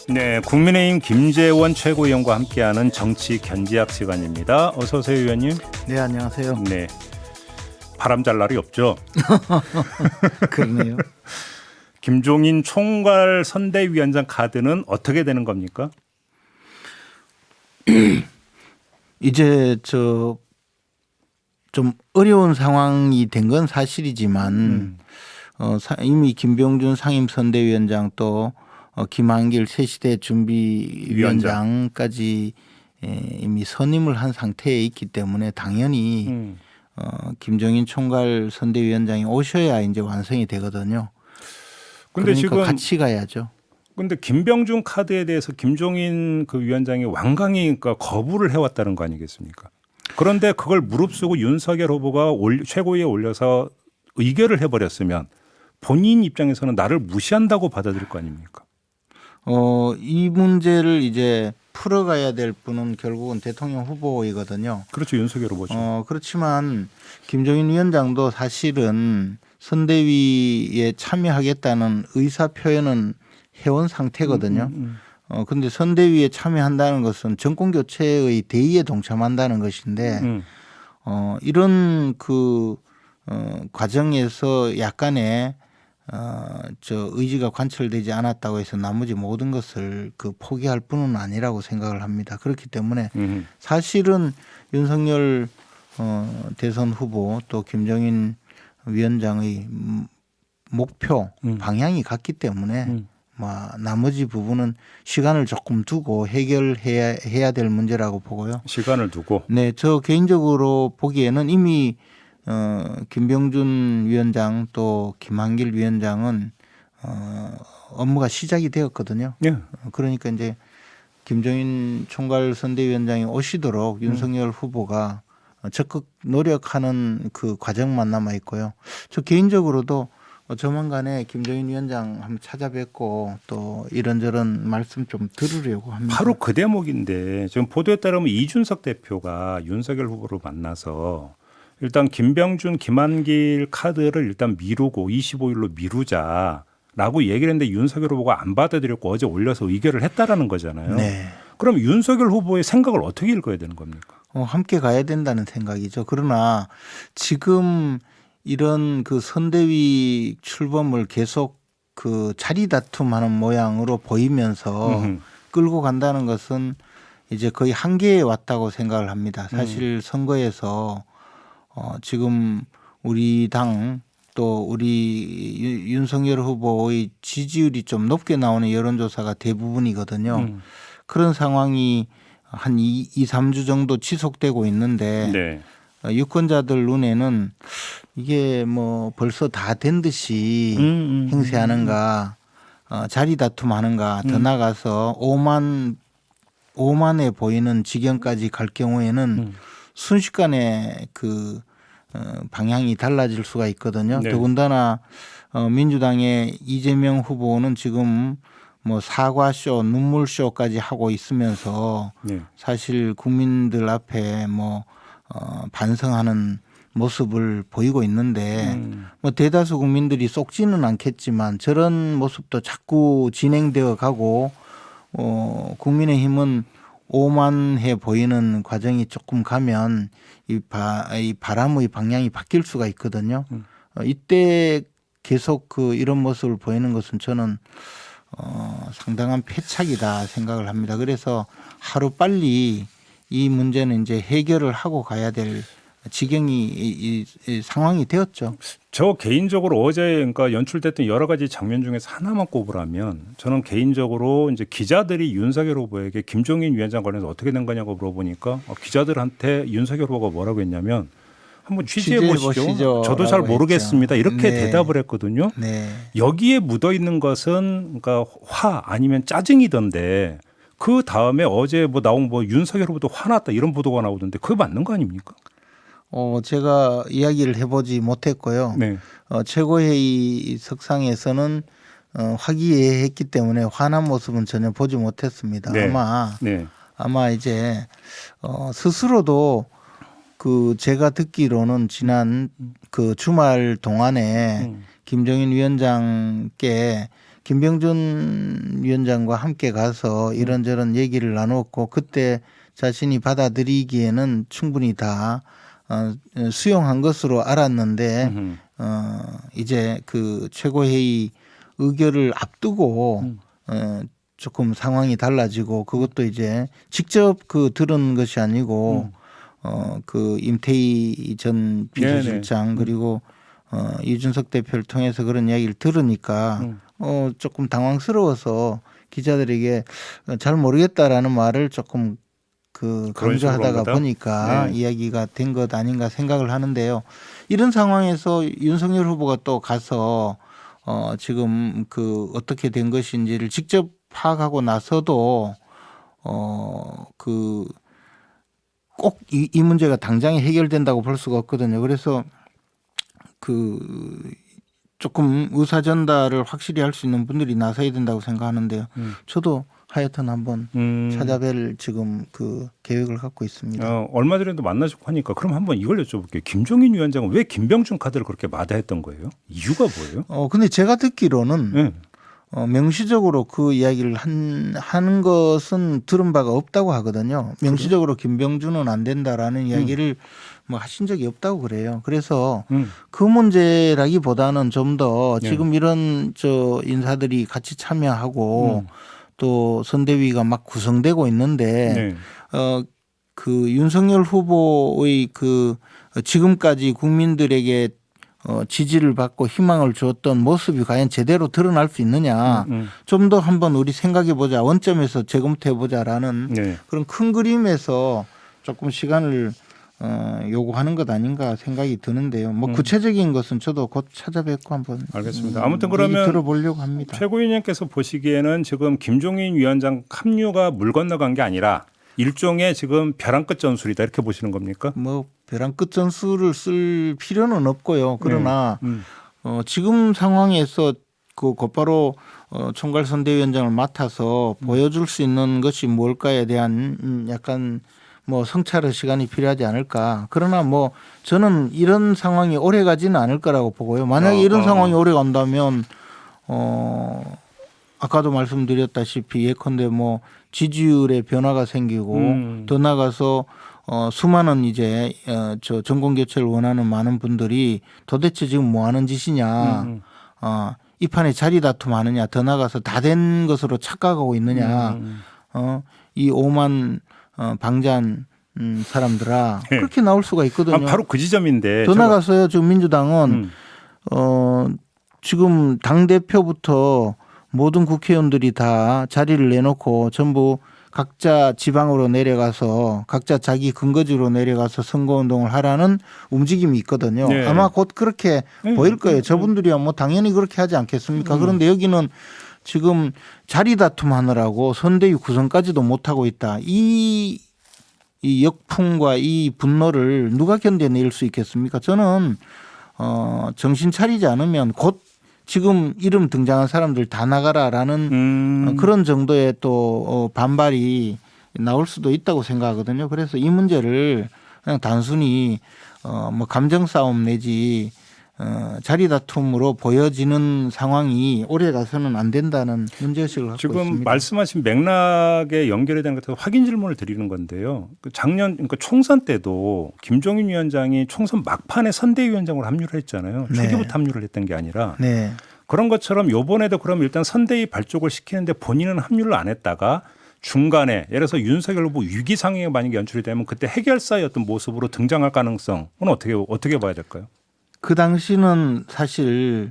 네, 국민의힘 김재원 최고위원과 함께하는 정치 견지학 시간입니다. 어서 오세요, 위원님. 네, 안녕하세요. 네, 바람 잘 날이 없죠. 그러네요. 김종인 총괄 선대위원장 카드는 어떻게 되는 겁니까? 이제 좀 어려운 상황이 된 건 사실이지만 이미 김병준 상임선대위원장 또 김한길 새시대 준비위원장까지 이미 선임을 한 상태에 있기 때문에 당연히 김종인 총괄 선대위원장이 오셔야 이제 완성이 되거든요. 근데 그러니까 지금 같이 가야죠. 근데 김병준 카드에 대해서 김종인 그 위원장이 완강히 그러니까 거부를 해왔다는 거 아니겠습니까? 그런데 그걸 무릅쓰고 윤석열 후보가 최고위에 올려서 의결을 해버렸으면 본인 입장에서는 나를 무시한다고 받아들일 거 아닙니까? 이 문제를 이제 풀어가야 될 분은 결국은 대통령 후보이거든요. 그렇죠, 윤석열 후보죠. 그렇지만 김종인 위원장도 사실은 선대위에 참여하겠다는 의사 표현은 해온 상태거든요. 근데 선대위에 참여한다는 것은 정권 교체의 대의에 동참한다는 것인데 이런 과정에서 약간의 의지가 관철되지 않았다고 해서 나머지 모든 것을 포기할 뿐은 아니라고 생각을 합니다. 그렇기 때문에 사실은 윤석열 대선 후보 또 김종인 위원장의 목표 방향이 같기 때문에 나머지 부분은 시간을 조금 두고 해결해야 될 문제라고 보고요. 시간을 두고. 네, 저 개인적으로 보기에는 이미 김병준 위원장 또 김한길 위원장은 업무가 시작이 되었거든요. 예. 그러니까 이제 김종인 총괄 선대위원장이 오시도록 윤석열 후보가 적극 노력하는 그 과정만 남아 있고요. 저 개인적으로도 조만간에 김종인 위원장 한번 찾아뵙고 또 이런저런 말씀 좀 들으려고 합니다. 바로 그 대목인데 지금 보도에 따르면 이준석 대표가 윤석열 후보를 만나서 일단 김병준, 김한길 카드를 일단 미루고 25일로 미루자라고 얘기를 했는데 윤석열 후보가 안 받아들였고 어제 올려서 의결을 했다라는 거잖아요. 네. 그럼 윤석열 후보의 생각을 어떻게 읽어야 되는 겁니까? 함께 가야 된다는 생각이죠. 그러나 지금 이런 선대위 출범을 계속 자리 다툼하는 모양으로 보이면서 끌고 간다는 것은 이제 거의 한계에 왔다고 생각을 합니다. 사실 선거에서 지금 우리 당 또 우리 윤석열 후보의 지지율이 좀 높게 나오는 여론조사가 대부분이거든요. 그런 상황이 한 2, 3주 정도 지속되고 있는데 네. 유권자들 눈에는 이게 벌써 다 된 듯이 행세하는가 자리 다툼하는가 더 나가서 오만해 보이는 지경까지 갈 경우에는 순식간에 방향이 달라질 수가 있거든요. 네. 더군다나 민주당의 이재명 후보는 지금 사과쇼, 눈물쇼까지 하고 있으면서 네. 사실 국민들 앞에 반성하는 모습을 보이고 있는데 대다수 국민들이 속지는 않겠지만 저런 모습도 자꾸 진행되어 가고 국민의힘은 오만해 보이는 과정이 조금 가면 이 바람의 방향이 바뀔 수가 있거든요. 이때 계속 이런 모습을 보이는 것은 저는 상당한 패착이다 생각을 합니다. 그래서 하루 빨리 이 문제는 이제 해결을 하고 가야 될 지경이 이 상황이 되었죠. 저 개인적으로 어제 그러니까 연출됐던 여러 가지 장면 중에서 하나만 꼽으라면 저는 개인적으로 이제 기자들이 윤석열 후보에게 김종인 위원장 관련해서 어떻게 된 거냐고 물어보니까 기자들한테 윤석열 후보가 뭐라고 했냐면 한번 취재해 보시죠. 저도 잘 모르겠습니다. 했죠. 이렇게 네. 대답을 했거든요. 네. 여기에 묻어 있는 것은 그러니까 화 아니면 짜증이던데 그 다음에 어제 나온 윤석열 후보도 화났다 이런 보도가 나오던데 그게 맞는 거 아닙니까? 제가 이야기를 해보지 못했고요. 네. 최고회의 석상에서는 화기애애했기 때문에 화난 모습은 전혀 보지 못했습니다. 네. 네. 아마 이제 스스로도 제가 듣기로는 지난 주말 동안에 김종인 위원장께 김병준 위원장과 함께 가서 이런저런 얘기를 나눴고 그때 자신이 받아들이기에는 충분히 다 수용한 것으로 알았는데 이제 그 최고회의 의결을 앞두고 조금 상황이 달라지고 그것도 이제 직접 그 들은 것이 아니고 그 임태희 전 비서실장 그리고 이준석 대표를 통해서 그런 이야기를 들으니까 조금 당황스러워서 기자들에게 잘 모르겠다라는 말을 조금 그 강조하다가 보니까 이야기가 된 것 아닌가 생각을 하는데요. 이런 상황에서 윤석열 후보가 또 가서 지금 그 어떻게 된 것인지를 직접 파악하고 나서도 그 꼭 이 문제가 당장에 해결된다고 볼 수가 없거든요. 그래서 그 조금 의사 전달을 확실히 할 수 있는 분들이 나서야 된다고 생각하는데요. 저도 하여튼 한번 찾아뵐 지금 그 계획을 갖고 있습니다. 얼마 전에도 만나셨고 하니까 그럼 한번 이걸 여쭤볼게요. 김종인 위원장은 왜 김병준 카드를 그렇게 마다했던 거예요? 이유가 뭐예요? 근데 제가 듣기로는 명시적으로 그 이야기를 하는 것은 들은 바가 없다고 하거든요. 명시적으로 김병준은 안 된다라는 이야기를 뭐 하신 적이 없다고 그래요. 그래서 그 문제라기보다는 좀 더 지금 이런 저 인사들이 같이 참여하고 또 선대위가 막 구성되고 있는데 그 윤석열 후보의 그 지금까지 국민들에게 지지를 받고 희망을 주었던 모습이 과연 제대로 드러날 수 있느냐 좀 더 한번 우리 생각해 보자 원점에서 재검토해 보자라는 그런 큰 그림에서 조금 시간을 요구하는 것 아닌가 생각이 드는데요. 뭐 구체적인 것은 저도 곧 찾아뵙고 한번 알겠습니다. 아무튼 그러면 들어보려고 합니다. 최고위원님께서 보시기에는 지금 김종인 위원장 합류가 물 건너간 게 아니라 일종의 지금 벼랑 끝 전술이다 이렇게 보시는 겁니까? 뭐 벼랑 끝 전술을 쓸 필요는 없고요. 그러나 지금 상황에서 그 곧바로 총괄선대위원장을 맡아서 보여줄 수 있는 것이 뭘까에 대한 약간 뭐 성찰의 시간이 필요하지 않을까. 그러나 뭐 저는 이런 상황이 오래 가지는 않을 거라고 보고요. 만약에 이런 상황이 오래 간다면 아까도 말씀드렸다시피 예컨대 뭐 지지율의 변화가 생기고 더 나가서 수많은 이제 저 정권 교체를 원하는 많은 분들이 도대체 지금 뭐 하는 짓이냐. 이 판에 자리 다툼하느냐. 더 나가서 다 된 것으로 착각하고 있느냐. 이 오만 방잔 사람들아 그렇게 나올 수가 있거든요. 바로 그 지점인데. 더 나가서요. 지금 민주당은 지금 당 대표부터 모든 국회의원들이 다 자리를 내놓고 전부 각자 지방으로 내려가서 각자 자기 근거지로 내려가서 선거운동을 하라는 움직임이 있거든요. 아마 곧 그렇게 보일 거예요. 저분들이야 뭐 당연히 그렇게 하지 않겠습니까? 그런데 여기는 지금 자리 다툼하느라고 선대위 구성까지도 못하고 있다. 이 역풍과 이 분노를 누가 견뎌낼 수 있겠습니까? 저는 정신 차리지 않으면 곧 지금 이름 등장한 사람들 다 나가라라는 그런 정도의 또 반발이 나올 수도 있다고 생각하거든요. 그래서 이 문제를 그냥 단순히 뭐 감정 싸움 내지 자리 다툼으로 보여지는 상황이 오래 가서는 안 된다는 문제의식을 갖고 지금 있습니다. 말씀하신 맥락에 연결이 되는 것 같아서 확인 질문을 드리는 건데요. 작년 그러니까 총선 때도 김종인 위원장이 총선 막판에 선대위원장으로 합류를 했잖아요. 초기부터 합류를 했던 게 아니라 그런 것처럼 이번에도 그럼 일단 선대위 발족을 시키는데 본인은 합류를 안 했다가 중간에 예를 들어서 윤석열 후보 위기 상황이 만약에 연출이 되면 그때 해결사의 어떤 모습으로 등장할 가능성은 어떻게 봐야 될까요? 그 당시는 사실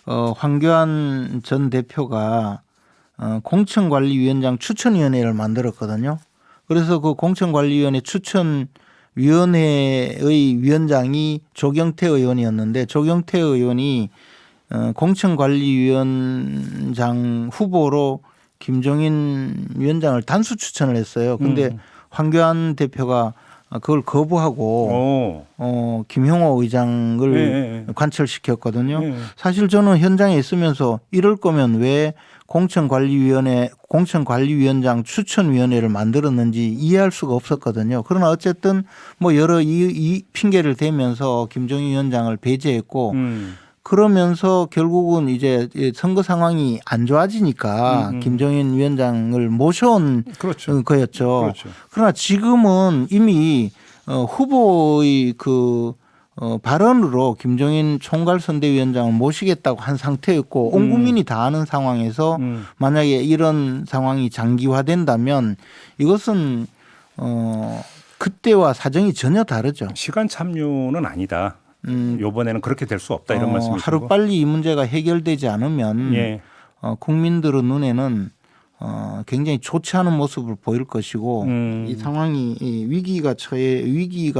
황교안 전 대표가 공천관리위원장 추천위원회를 만들었거든요. 그래서 그 공천관리위원회 추천위원회의 위원장이 조경태 의원이었는데 조경태 의원이 공천관리위원장 후보로 김종인 위원장을 단수 추천을 했어요. 그런데 황교안 대표가 그걸 거부하고 김형호 의장을 관철시켰거든요. 사실 저는 현장에 있으면서 이럴 거면 왜 공천관리위원장 추천위원회를 만들었는지 이해할 수가 없었거든요. 그러나 어쨌든 뭐 여러 이 핑계를 대면서 김종인 위원장을 배제했고 그러면서 결국은 이제 선거 상황이 안 좋아지니까 김종인 위원장을 모셔온 그렇죠. 거였죠. 그렇죠. 그러나 지금은 이미 후보의 그 발언으로 김종인 총괄선대위원장을 모시겠다고 한 상태였고 온 국민이 다 아는 상황에서 만약에 이런 상황이 장기화된다면 이것은 그때와 사정이 전혀 다르죠. 시간 참유는 아니다. 이번에는 그렇게 될 수 없다 이런 말씀이시고. 하루 빨리 이 문제가 해결되지 않으면 예. 국민들의 눈에는 굉장히 좋지 않은 모습을 보일 것이고 이 상황이 위기가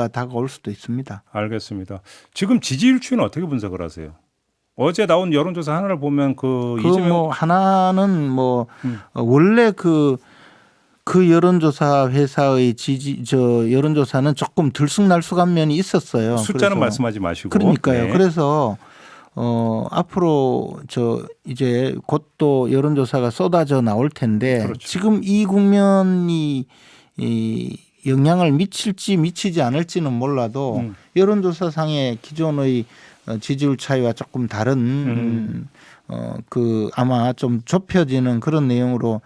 다가올 수도 있습니다. 알겠습니다. 지금 지지율 추이는 어떻게 분석을 하세요? 어제 나온 여론조사 하나를 보면 이재명 하나는 원래 그 여론조사 회사의 여론조사는 조금 들쑥날쑥한 면이 있었어요. 숫자는 그래서 말씀하지 마시고. 그러니까요. 네. 그래서 앞으로 이제 곧 또 여론조사가 쏟아져 나올 텐데 그렇죠. 지금 이 국면이 영향을 미칠지 미치지 않을지는 몰라도 여론조사상의 기존의 지지율 차이와 조금 다른 아마 좀 좁혀지는 그런 내용으로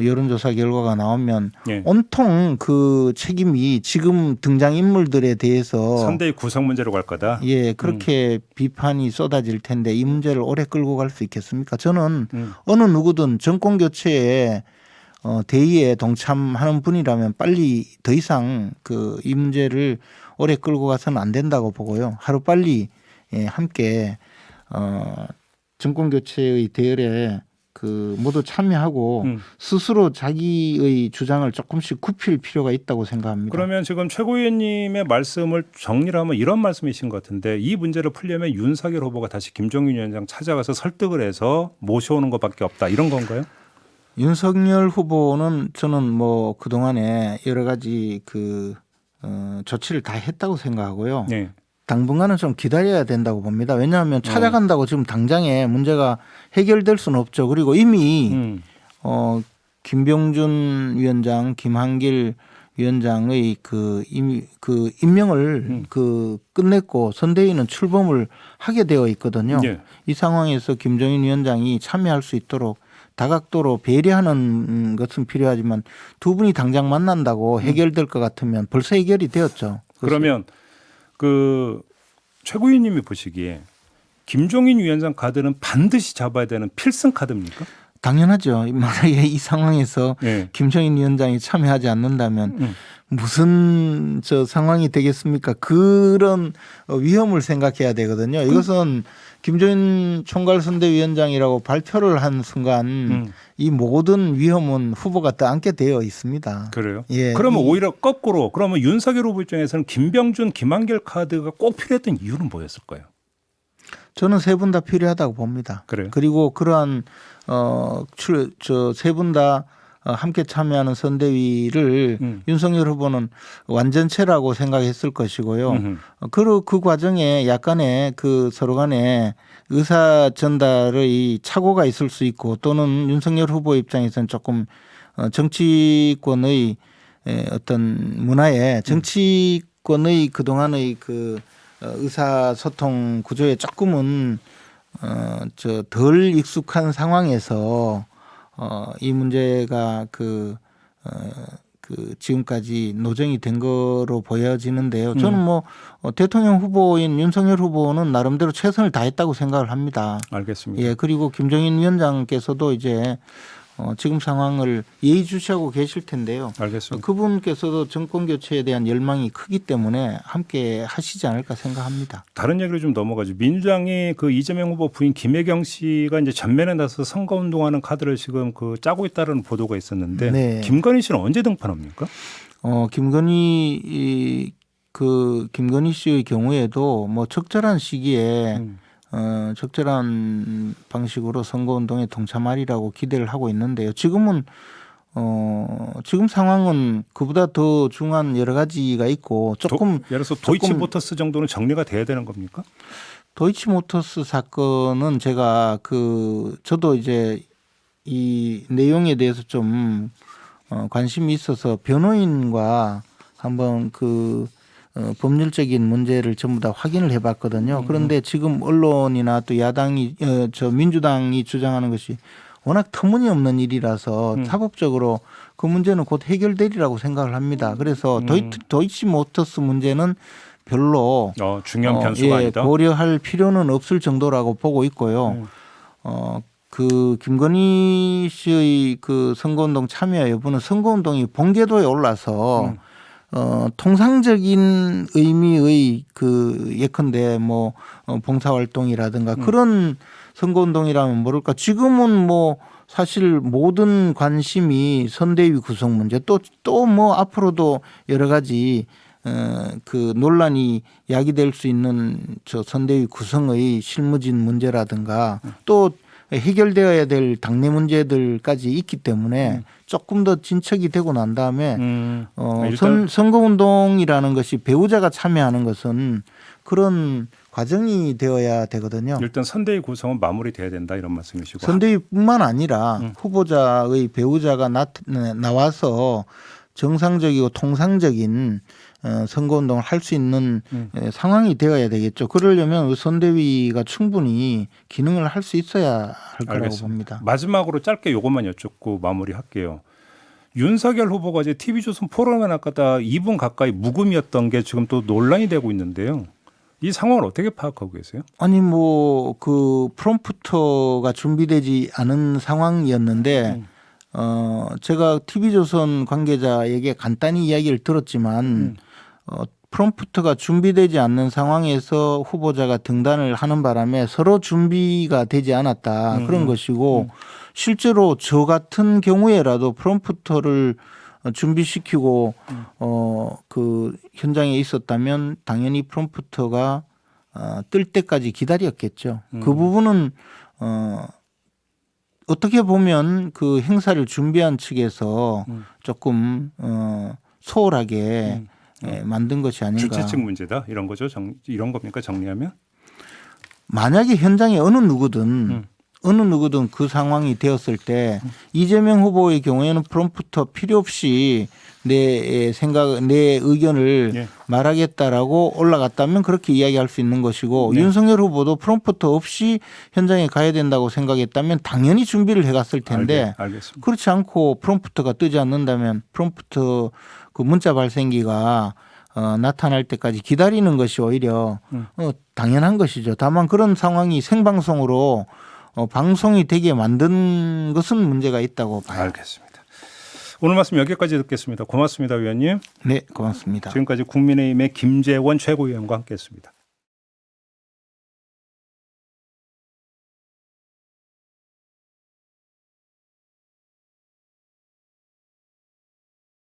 여론조사 결과가 나오면 예. 온통 그 책임이 지금 등장인물들에 대해서 선대위 구성 문제로 갈 거다. 예, 그렇게 비판이 쏟아질 텐데 이 문제를 오래 끌고 갈 수 있겠습니까? 저는 어느 누구든 정권 교체에 대의에 동참하는 분이라면 빨리 더 이상 이 문제를 오래 끌고 가서는 안 된다고 보고요. 하루 빨리 함께 정권 교체의 대열에 모두 참여하고 스스로 자기의 주장을 조금씩 굽힐 필요가 있다고 생각합니다. 그러면 지금 최고위원님의 말씀을 정리를 하면 이런 말씀이신 것 같은데 이 문제를 풀려면 윤석열 후보가 다시 김종인 위원장 찾아가서 설득을 해서 모셔오는 것밖에 없다 이런 건가요? 윤석열 후보는 저는 그동안에 여러 가지 조치를 다 했다고 생각하고요. 네. 당분간은 좀 기다려야 된다고 봅니다. 왜냐하면 찾아간다고 지금 당장에 문제가 해결될 수는 없죠. 그리고 이미 김병준 위원장, 김한길 위원장의 임명을 끝냈고 선대위는 출범을 하게 되어 있거든요. 네. 이 상황에서 김종인 위원장이 참여할 수 있도록 다각도로 배려하는 것은 필요하지만 두 분이 당장 만난다고 해결될 것 같으면 벌써 해결이 되었죠. 그러면 최고위원님이 보시기에 김종인 위원장 카드는 반드시 잡아야 되는 필승 카드입니까? 당연하죠. 만약에 이 상황에서 네. 김종인 위원장이 참여하지 않는다면 무슨 상황이 되겠습니까? 그런 위험을 생각해야 되거든요. 이것은 김종인 총괄선대위원장이라고 발표를 한 순간 이 모든 위험은 후보가 떠안게 되어 있습니다. 그래요? 예. 그러면 오히려 거꾸로 그러면 윤석열 후보 입장에서는 김병준, 김한길 카드가 꼭 필요했던 이유는 뭐였을까요? 저는 세 분 다 필요하다고 봅니다. 그래요? 그리고 그러한 세 분 다 함께 참여하는 선대위를 윤석열 후보는 완전체라고 생각했을 것이고요. 그 과정에 약간의 서로 간에 의사 전달의 착오가 있을 수 있고 또는 윤석열 후보 입장에서는 조금 정치권의 어떤 문화에 정치권의 그동안의 의사소통 구조에 조금은 덜 익숙한 상황에서 이 문제가 지금까지 노정이 된 거로 보여지는데요. 저는 대통령 후보인 윤석열 후보는 나름대로 최선을 다했다고 생각을 합니다. 알겠습니다. 예, 그리고 김종인 위원장께서도 이제 지금 상황을 예의주시하고 계실 텐데요. 알겠습니다. 그분께서도 정권 교체에 대한 열망이 크기 때문에 함께 하시지 않을까 생각합니다. 다른 얘기로 좀 넘어가죠. 민주당이 이재명 후보 부인 김혜경 씨가 이제 전면에 나서 선거운동하는 카드를 지금 짜고 있다는 보도가 있었는데 네. 김건희 씨는 언제 등판합니까? 김건희 씨의 경우에도 적절한 시기에 적절한 방식으로 선거운동에 동참하리라고 기대를 하고 있는데요. 지금 상황은 그보다 더 중요한 여러 가지가 있고 예를 들어서 도이치모터스 정도는 정리가 돼야 되는 겁니까? 도이치모터스 사건은 제가 저도 이제 이 내용에 대해서 좀 관심이 있어서 변호인과 한번 법률적인 문제를 전부 다 확인을 해봤거든요. 그런데 지금 언론이나 또 야당이 민주당이 주장하는 것이 워낙 터무니없는 일이라서 사법적으로 그 문제는 곧 해결되리라고 생각을 합니다. 그래서 도이치모터스 문제는 별로 중요한 변수가 아니다. 고려할 필요는 없을 정도라고 보고 있고요. 그 김건희 씨의 그 선거운동 참여 여부는 선거운동이 본궤도에 올라서 통상적인 의미의 그 예컨대 뭐 봉사활동이라든가 그런 선거운동이라면 모를까. 지금은 뭐 사실 모든 관심이 선대위 구성 문제 또 뭐 앞으로도 여러 가지 그 논란이 야기될 수 있는 저 선대위 구성의 실무진 문제라든가 또 해결되어야 될 당내 문제들까지 있기 때문에 조금 더 진척이 되고 난 다음에 선거운동이라는 것이 배우자가 참여하는 것은 그런 과정이 되어야 되거든요. 일단 선대위 구성은 마무리돼야 된다 이런 말씀이시고. 선대위뿐만 아니라 후보자의 배우자가 나와서 정상적이고 통상적인 선거운동을 할 수 있는 상황이 되어야 되겠죠. 그러려면 선대위가 충분히 기능을 할 수 있어야 할 거라고 알겠습니다. 봅니다. 마지막으로 짧게 요것만 여쭙고 마무리할게요. 윤석열 후보가 이제 TV조선 포럼에 나가다 2분 가까이 묵음이었던 게 지금 또 논란이 되고 있는데요. 이 상황을 어떻게 파악하고 계세요? 아니 뭐 그 프롬프터가 준비되지 않은 상황이었는데 제가 TV조선 관계자에게 간단히 이야기를 들었지만 프롬프트가 준비되지 않는 상황에서 후보자가 등단을 하는 바람에 서로 준비가 되지 않았다 그런 것이고 실제로 저 같은 경우에라도 프롬프터를 준비시키고 그 현장에 있었다면 당연히 프롬프터가 뜰 때까지 기다렸겠죠. 그 부분은 어떻게 보면 그 행사를 준비한 측에서 조금 소홀하게 만든 것이 아닌가. 주최 측 문제다 이런 거죠. 이런 겁니까 정리하면? 만약에 현장에 어느 누구든 그 상황이 되었을 때 이재명 후보의 경우에는 프롬프터 필요 없이 내 의견을 말하겠다라고 올라갔다면 그렇게 이야기할 수 있는 것이고 윤석열 후보도 프롬프터 없이 현장에 가야 된다고 생각했다면 당연히 준비를 해갔을 텐데 알겠습니다. 그렇지 않고 프롬프터가 뜨지 않는다면 프롬프터 그 문자 발생기가 나타날 때까지 기다리는 것이 오히려 당연한 것이죠. 다만 그런 상황이 생방송으로 방송이 되게 만든 것은 문제가 있다고 봐요. 알겠습니다. 오늘 말씀 여기까지 듣겠습니다. 고맙습니다, 위원님. 네, 고맙습니다. 지금까지 국민의힘의 김재원 최고위원과 함께했습니다.